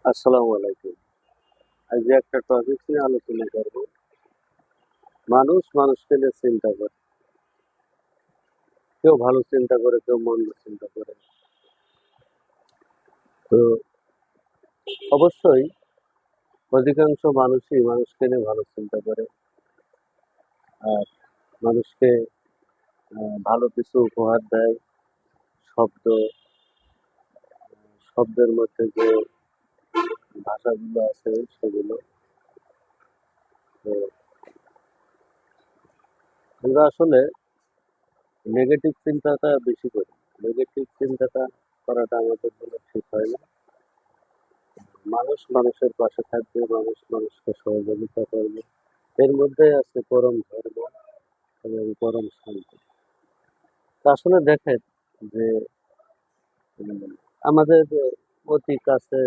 আসসালামু আলাইকুম। আজকে একটা টপিক নিয়ে আলোচনা করব। মানুষ মানুষকে নিয়ে চিন্তা করে। কেউ ভালো চিন্তা করে, কেউ মন্দ চিন্তা করে। তো অবশ্যই অধিকাংশ মানুষই মানুষকে নিয়ে ভালো চিন্তা করে। আর মানুষকে ভালো কিছু উপহার দেয়। শব্দ, শব্দের মধ্যে যে ভাষাগুলো আছে সেগুলো। তো আমরা আসলে নেগেটিভ চিন্তাটা বেশি করি। নেগেটিভ চিন্তাটা করাটা আমাদের জন্য ঠিক হয় না। মানুষ মানুষের পাশে থাকবে, মানুষ মানুষকে সহযোগিতা করবে। এর মধ্যেই আছে পরম ধর্ম এবং পরম শান্তি। তা আসলে দেখেন যে উম, আমাদের অতি কাছে